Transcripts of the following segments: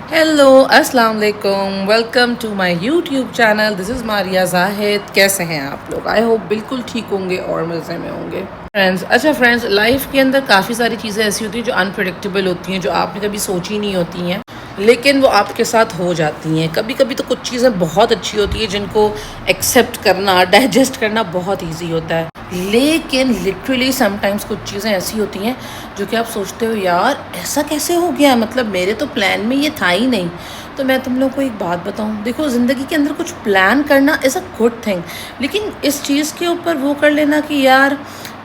Hello अस्सलाम वालेकुम, welcome to my YouTube channel. This is Maria Zahid. कैसे हैं आप लोग? आई होप बिल्कुल ठीक होंगे और मज़े में होंगे। फ्रेंड्स, लाइफ के अंदर काफ़ी सारी चीज़ें ऐसी होती हैं जो अनप्रेडिक्टेबल होती हैं, जो आपने कभी सोची नहीं होती हैं, लेकिन वो आपके साथ हो जाती हैं। कभी कभी तो कुछ चीज़ें बहुत अच्छी होती हैं जिनको एक्सेप्ट करना, डाइजेस्ट करना बहुत ईजी होता है, लेकिन लिटरली समटाइम्स कुछ चीज़ें ऐसी होती हैं जो कि आप सोचते हो यार ऐसा कैसे हो गया, मतलब मेरे तो प्लान में ये था ही नहीं। तो मैं तुम लोग को एक बात बताऊं, देखो ज़िंदगी के अंदर कुछ प्लान करना इज़ अ गुड थिंग, लेकिन इस चीज़ के ऊपर वो कर लेना कि यार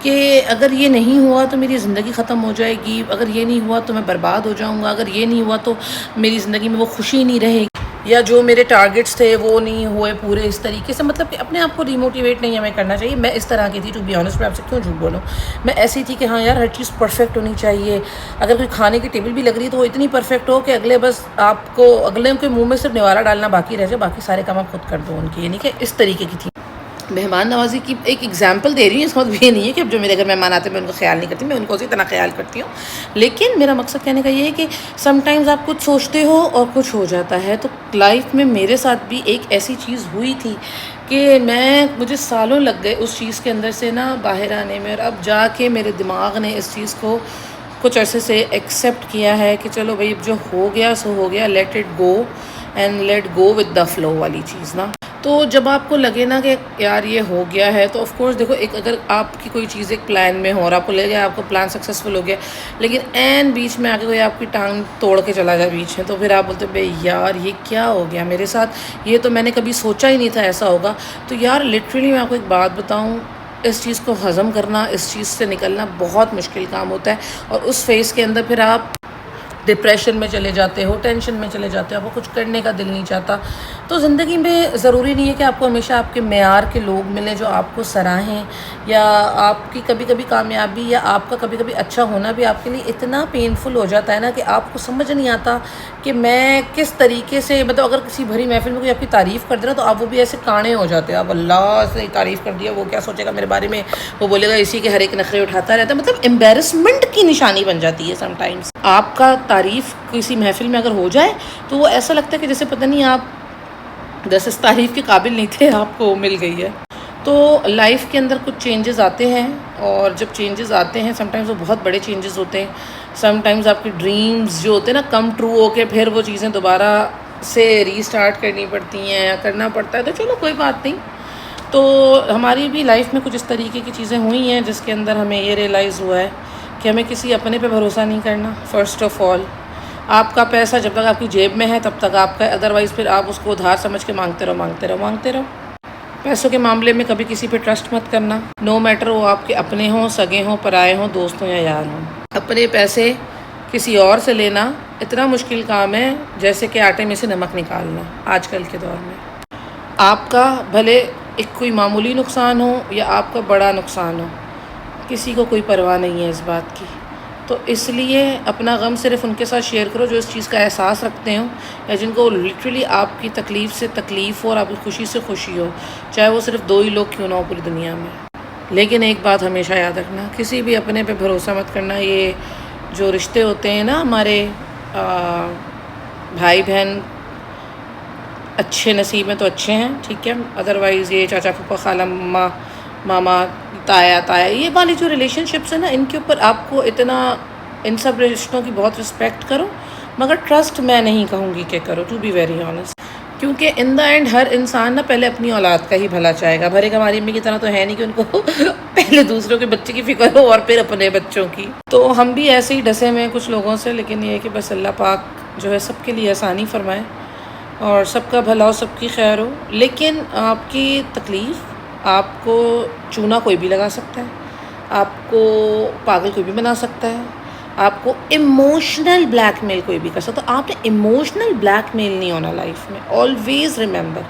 कि अगर ये नहीं हुआ तो मेरी ज़िंदगी ख़त्म हो जाएगी, अगर ये नहीं हुआ तो मैं बर्बाद हो जाऊंगा, अगर ये नहीं हुआ तो मेरी ज़िंदगी में वो खुशी नहीं रहेगी, या जो मेरे टारगेट्स थे वो नहीं हुए पूरे, इस तरीके से मतलब कि अपने आप को डिमोटिवेट नहीं हमें करना चाहिए। मैं इस तरह की थी, टू बी ऑनेस्ट, मैं आपसे क्यों झूठ बोलूँ। मैं ऐसी थी कि हाँ यार हर चीज़ परफेक्ट होनी चाहिए। अगर कोई खाने की टेबल भी लग रही है तो वो इतनी परफेक्ट हो कि अगले के मुंह में सिर्फ निवाला डालना बाकी रह जाए, बाकी सारे काम आप खुद कर दो उनकी, यानी कि इस तरीके की थी। मेहमान नवाज़ी की एक एग्जांपल दे रही हूँ, इसका मतलब ये नहीं है कि अब जो मेरे घर मेहमान आते हैं मैं उनको ख्याल नहीं करती, मैं उनको उसी तरह ख्याल करती हूँ। लेकिन मेरा मकसद कहने का ये है कि समटाइम्स आप कुछ सोचते हो और कुछ हो जाता है। तो लाइफ में मेरे साथ भी एक ऐसी चीज़ हुई थी कि मुझे सालों लग गए उस चीज़ के अंदर से ना बाहर आने में, और अब जाके मेरे दिमाग ने इस चीज़ को कुछ अरसे से एक्सेप्ट किया है कि चलो भाई अब जो हो गया सो हो गया, let it go and let go with the flow वाली चीज़ ना। तो जब आपको लगे ना कि यार ये हो गया है, तो ऑफ कोर्स देखो, एक अगर आपकी कोई चीज़ एक प्लान में हो और आपको लगे आपको प्लान सक्सेसफुल हो गया, लेकिन एन बीच में आके कोई आपकी टांग तोड़ के चला जाए बीच में, तो फिर आप बोलते भाई यार ये क्या हो गया मेरे साथ, ये तो मैंने कभी सोचा ही नहीं था ऐसा होगा। तो यार लिटरली मैं आपको एक बात बताऊँ, इस चीज़ को हज़म करना, इस चीज़ से निकलना बहुत मुश्किल काम होता है, और उस फेज़ के अंदर फिर आप डिप्रेशन में चले जाते हो, टेंशन में चले जाते हो, आपको कुछ करने का दिल नहीं चाहता। तो ज़िंदगी में ज़रूरी नहीं है कि आपको हमेशा आपके मेयार के लोग मिलें जो आपको सराहें, या आपकी कभी कभी कामयाबी या आपका कभी कभी अच्छा होना भी आपके लिए इतना पेनफुल हो जाता है ना कि आपको समझ नहीं आता कि मैं किस तरीके से, मतलब अगर किसी भरी महफिल में कोई आपकी तारीफ़ कर दे ना तो आप वो भी ऐसे काणे हो जाते हैं, आप अल्लाह से तारीफ़ कर दिया, वो क्या सोचेगा मेरे बारे में, वो बोलेगा इसी के हर एक नखरे उठाता रहता है, मतलब एम्बेरसमेंट की निशानी बन जाती है समटाइम्स। आपका तारीफ़ किसी महफिल में अगर हो जाए तो वो ऐसा लगता है कि जैसे पता नहीं आप 10 इस तारीफ़ के काबिल नहीं थे, आपको मिल गई है। तो लाइफ के अंदर कुछ चेंजेस आते हैं, और जब चेंजेस आते हैं समटाइम्स वो बहुत बड़े चेंजेस होते हैं। समटाइम्स आपके ड्रीम्स जो होते हैं ना कम ट्रू होके फिर वो चीज़ें दोबारा से रीस्टार्ट करनी पड़ती हैं या करना पड़ता है, तो चलो कोई बात नहीं। तो हमारी भी लाइफ में कुछ इस तरीके की चीज़ें हुई हैं जिसके अंदर हमें ये रियलाइज़ हुआ है कि हमें किसी अपने पे भरोसा नहीं करना। फ़र्स्ट ऑफ़ ऑल, आपका पैसा जब तक आपकी जेब में है तब तक आपका, अदरवाइज़ फिर आप उसको उधार समझ के मांगते रहो मांगते रहो मांगते रहो। पैसों के मामले में कभी किसी पे ट्रस्ट मत करना, नो मैटर वो आपके अपने हों, सगे हों, पराए हों, दोस्त हों या यार हों। अपने पैसे किसी और से लेना इतना मुश्किल काम है जैसे कि आटे में से नमक निकालना आजकल के दौर में। आपका भले एक कोई मामूली नुकसान हो या आपका बड़ा नुकसान हो, किसी को कोई परवाह नहीं है इस बात की। तो इसलिए अपना गम सिर्फ उनके साथ शेयर करो जो इस चीज़ का एहसास रखते हो, या जिनको लिटरली आपकी तकलीफ़ से तकलीफ़ हो और आपकी खुशी से खुशी हो, चाहे वो सिर्फ 2 ही लोग क्यों ना हो पूरी दुनिया में। लेकिन एक बात हमेशा याद रखना, किसी भी अपने पे भरोसा मत करना। ये जो रिश्ते होते हैं ना हमारे, भाई बहन अच्छे नसीब में तो अच्छे हैं, ठीक है, अदरवाइज़ ये चाचा फूफा खाला मम्मा मामा ताया ये वाली जो रिलेशनशिप्स हैं ना, इनके ऊपर आपको इतना, इन सब रिश्तों की बहुत रिस्पेक्ट करो, मगर ट्रस्ट मैं नहीं कहूँगी कि करो, टू बी वेरी ऑनेस्ट। क्योंकि इन द एंड हर इंसान ना पहले अपनी औलाद का ही भला चाहेगा। भरे कमारी में की तरह तो है नहीं कि उनको पहले दूसरों के बच्चे की फ़िक्र हो और फिर अपने बच्चों की। तो हम भी ऐसे ही डसे में कुछ लोगों से, लेकिन ये है कि बस अल्लाह पाक जो है सबके लिए आसानी फरमाए और सबका भला हो, सबकी खैर हो। लेकिन आपकी तकलीफ़, आपको चूना कोई भी लगा सकता है, आपको पागल कोई भी बना सकता है, आपको इमोशनल ब्लैकमेल कोई भी कर सकता है। तो आपने इमोशनल ब्लैकमेल नहीं होना लाइफ में। ऑलवेज़ रिमेंबर,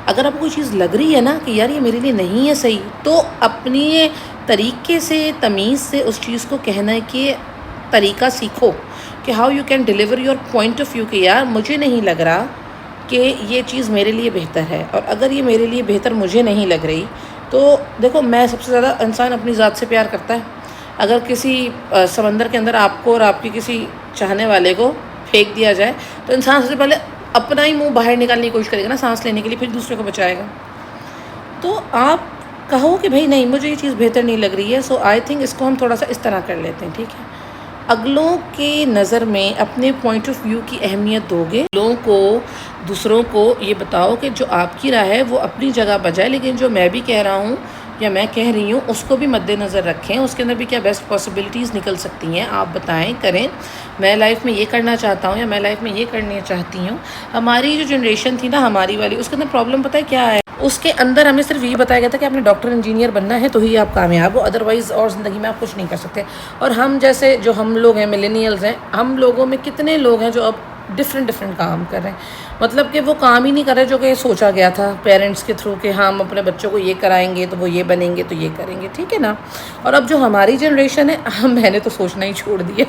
अगर आपको कोई चीज़ लग रही है ना कि यार ये मेरे लिए नहीं है सही, तो अपनी तरीके से, तमीज़ से उस चीज़ को कहने के तरीका सीखो कि how you can deliver your point of view कि यार मुझे नहीं लग रहा कि ये चीज़ मेरे लिए बेहतर है, और अगर ये मेरे लिए बेहतर मुझे नहीं लग रही तो देखो, मैं सबसे ज़्यादा इंसान अपनी ज़ात से प्यार करता है। अगर किसी समंदर के अंदर आपको और आपकी किसी चाहने वाले को پھینک دیا جائے تو انسان سب سے پہلے اپنا ہی منہ باہر نکالنے کی کوشش کرے گا نا سانس لینے کے لیے، پھر دوسرے کو بچائے گا. تو آپ کہو کہ بھائی نہیں مجھے یہ چیز بہتر نہیں لگ رہی ہے، سو آئی تھنک اس کو ہم تھوڑا سا اس طرح کر لیتے ہیں، ٹھیک ہے. اگلوں کی نظر میں اپنے پوائنٹ آف ویو کی اہمیت دو گے، لوگوں کو دوسروں کو یہ بتاؤ کہ جو آپ کی رائے ہے وہ اپنی جگہ بجائے، لیکن جو میں بھی کہہ رہا ہوں یا میں کہہ رہی ہوں اس کو بھی مد نظر رکھیں، اس کے اندر بھی کیا بیسٹ پاسبلٹیز نکل سکتی ہیں، آپ بتائیں کریں. میں لائف میں یہ کرنا چاہتا ہوں یا میں لائف میں یہ کرنا چاہتی ہوں. ہماری جو جنریشن تھی نا ہماری والی، اس کے اندر پرابلم پتہ ہے کیا ہے، اس کے اندر ہمیں صرف یہ بتایا گیا تھا کہ آپ نے ڈاکٹر انجینئر بننا ہے تو ہی آپ کامیاب ہو، ادروائز اور زندگی میں آپ کچھ نہیں کر سکتے. اور ہم جیسے جو ہم لوگ ہیں ملینیلز ہیں، ہم لوگوں میں کتنے لوگ ہیں جو اب ڈفرینٹ کام کر رہے ہیں، مطلب کہ وہ کام ہی نہیں کر رہے جو کہ سوچا گیا تھا پیرنٹس کے تھرو کہ ہم اپنے بچوں کو یہ کرائیں گے تو وہ یہ بنیں گے تو یہ کریں گے، ٹھیک ہے نا. اور اب جو ہماری جنریشن ہے میں نے تو سوچنا ہی چھوڑ دیا.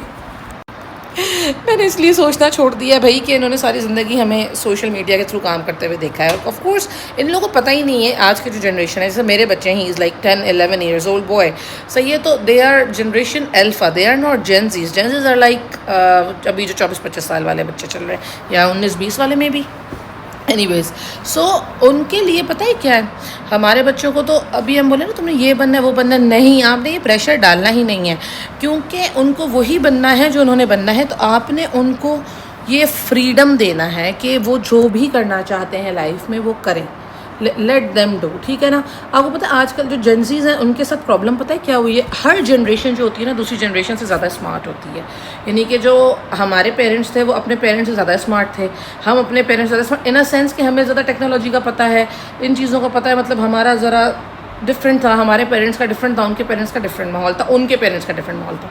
میں نے اس لیے سوچنا چھوڑ دیا بھائی کہ انہوں نے ساری زندگی ہمیں سوشل میڈیا کے تھرو کام کرتے ہوئے دیکھا ہے. آف کورس ان لوگوں کو پتہ ہی نہیں ہے آج کی جو جنریشن ہے، جیسے میرے بچے ہیں، he is like 10-11 years old boy, صحیح ہے. تو they are generation alpha, they are not Gen Zs. Gen Zs are like ابھی جو 24-25 سال والے بچے چل رہے ہیں یا 19-20 والے میں بھی. اینی ویز سو ان کے لیے پتہ ہے کیا ہے، ہمارے بچوں کو تو ابھی ہم بولیں نا تم نے یہ بننا ہے وہ بننا ہے، نہیں آپ نے یہ پریشر ڈالنا ہی نہیں ہے، کیونکہ ان کو وہی بننا ہے جو انہوں نے بننا ہے. تو آپ نے ان کو یہ فریڈم دینا ہے کہ وہ جو بھی کرنا چاہتے ہیں لائف میں وہ کریں، لیٹ دیم ڈو، ٹھیک ہے نا. آپ کو پتہ ہے آج کل جو جنزیز ہیں ان کے ساتھ پرابلم پتہ ہے کیا ہوئی ہے، ہر جنریشن جو ہوتی ہے نا دوسری جنریشن سے زیادہ اسمارٹ ہوتی ہے. یعنی کہ جو ہمارے پیرنٹس تھے وہ اپنے پیرنٹس سے زیادہ اسمارٹ تھے، ہم اپنے پیرنٹس سے زیادہ اسمارٹ ان اے سینس کہ ہمیں زیادہ ٹیکنالوجی کا پتہ ہے، ان چیزوں کا پتہ ہے. مطلب ہمارا ذرا ڈفرینٹ تھا، ہمارے پیرنٹس کا ڈفرینٹ تھا، ان کے پیرنٹس کا ڈفرینٹ ماحول تھا، ان کے پیرنٹس کا ڈفرینٹ ماحول تھا،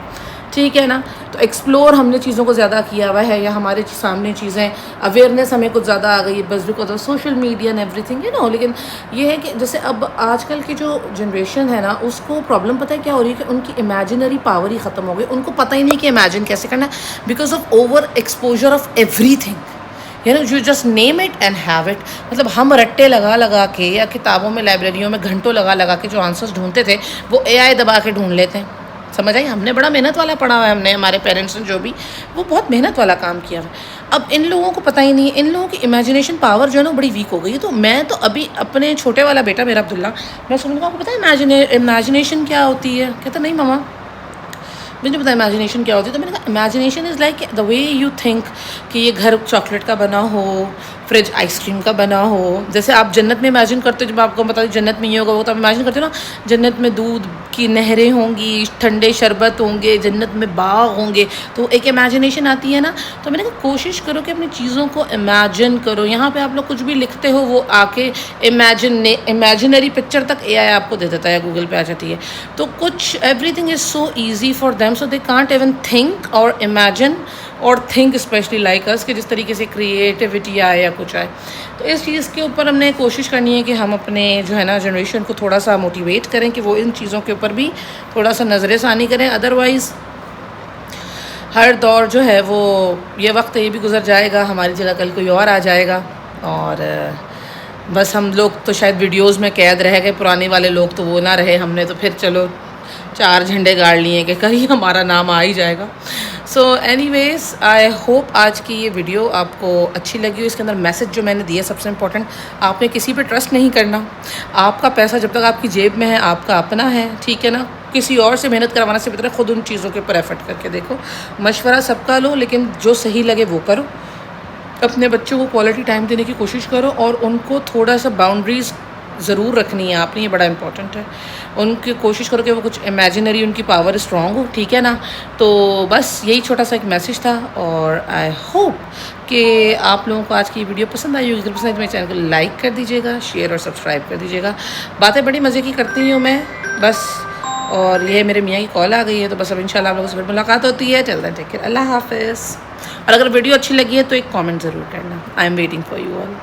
ٹھیک ہے نا. تو ایکسپلور ہم نے چیزوں کو زیادہ کیا ہوا ہے، یا ہمارے سامنے چیزیں اویئرنیس ہمیں کچھ زیادہ آ گئی ہے بس because of social media and everything, you know. لیکن یہ ہے کہ جیسے اب آج کل کی جو جنریشن ہے نا اس کو پرابلم پتہ ہے کیا ہو رہی ہے کہ ان کی امیجنری پاور ہی ختم ہو گئی. ان کو پتہ ہی نہیں کہ امیجن کیسے کرنا ہے because of over exposure of everything, you know you just name it and have it. مطلب ہم رٹے لگا کے یا کتابوں میں لائبریریوں میں گھنٹوں لگا کے جو آنسرس ڈھونڈتے تھے وہ اے آئی دبا کے ڈھونڈ لیتے ہیں. سمجھ آئی، ہم نے بڑا محنت والا پڑھا ہوا ہے، ہم نے ہمارے پیرنٹس نے جو بھی وہ بہت محنت والا کام کیا ہوا ہے. اب ان لوگوں کو پتہ ہی نہیں ہے، ان لوگوں کی امیجنیشن پاور جو ہے نا بڑی ویک ہو گئی ہے. تو میں تو ابھی اپنے چھوٹے والا بیٹا میرا عبداللہ، میں سننے کو آپ کو پتہ ہے امیجنیشن کیا ہوتی ہے، کہتا نہیں ماما مجھے پتا امیجنیشن کیا ہوتی ہے. تو میں نے کہا imagination is like the way you think کہ یہ گھر چاکلیٹ کا بنا ہو، فریج آئس کریم کا بنا ہو. جیسے آپ جنت میں امیجن کرتے ہو، جب آپ کو بتا دیں جنت میں یہ ہوگا وہ تو آپ امیجن کرتے ہو نا، جنت میں دودھ کی نہریں ہوں گی، ٹھنڈے شربت ہوں گے، جنت میں باغ ہوں گے، تو ایک امیجنیشن آتی ہے نا. تو میں نے کہا کوشش کرو کہ اپنی چیزوں کو امیجن کرو. یہاں پہ آپ لوگ کچھ بھی لکھتے ہو وہ آ کے امیجنری پکچر تک اے آئی آپ کو دے دیتا ہے، گوگل پہ آ جاتی ہے. تو کچھ every thing is so easy for them so they can't even think اور امیجن اور تھنک اسپیشلی لائک اس کہ جس طریقے سے کریٹیوٹی آئے یا کچھ آئے. تو اس چیز کے اوپر ہم نے کوشش کرنی ہے کہ ہم اپنے جو ہے نا جنریشن کو تھوڑا سا موٹیویٹ کریں کہ وہ ان چیزوں کے اوپر بھی تھوڑا سا نظر ثانی کریں. ادروائز ہر دور جو ہے وہ یہ وقت یہ بھی گزر جائے گا، ہماری جگہ کل کوئی اور آ جائے گا، اور بس ہم لوگ تو شاید ویڈیوز میں قید رہ گئے، پرانے والے لوگ تو وہ نہ رہے. ہم نے تو پھر چلو 4 جھنڈے گاڑ لیے کہ کہیں ہمارا نام آ ہی جائے گا. So any ways I hope آج کی یہ ویڈیو آپ کو اچھی لگی ہو. اس کے اندر میسج جو میں نے دیا سب سے امپورٹنٹ، آپ نے کسی پہ ٹرسٹ نہیں کرنا. آپ کا پیسہ جب تک آپ کی جیب میں ہے آپ کا اپنا ہے، ٹھیک ہے نا. کسی اور سے محنت کروانا سے بہتر ہے خود ان چیزوں کے اوپر ایفرٹ کر کے دیکھو. مشورہ سب کا لو لیکن جو صحیح لگے وہ کرو. اپنے بچوں کو کوالٹی ٹائم دینے کی کوشش کرو، اور ان کو تھوڑا سا باؤنڈریز ضرور رکھنی ہے آپ نے، یہ بڑا امپورٹنٹ ہے. ان کی کوشش کرو کہ وہ کچھ امیجنری ان کی پاور اسٹرانگ ہو، ٹھیک ہے نا. تو بس یہی چھوٹا سا ایک میسج تھا، اور آئی ہوپ کہ آپ لوگوں کو آج کی ویڈیو پسند آئی ہوگی. اگر پسند آئی تو میرے چینل کو لائک کر دیجیے گا، شیئر اور سبسکرائب کر دیجیے گا. باتیں بڑی مزے کی کرتی ہوں میں بس، اور یہ میرے میاں کی کال آ گئی ہے تو بس اب انشاءاللہ آپ لوگوں سے پھر ملاقات ہوتی ہے. چلتا ہے، ٹیک کیئر، اللہ حافظ. اور اگر ویڈیو اچھی لگی ہے تو ایک کامنٹ ضرور کرنا. I am waiting for you all.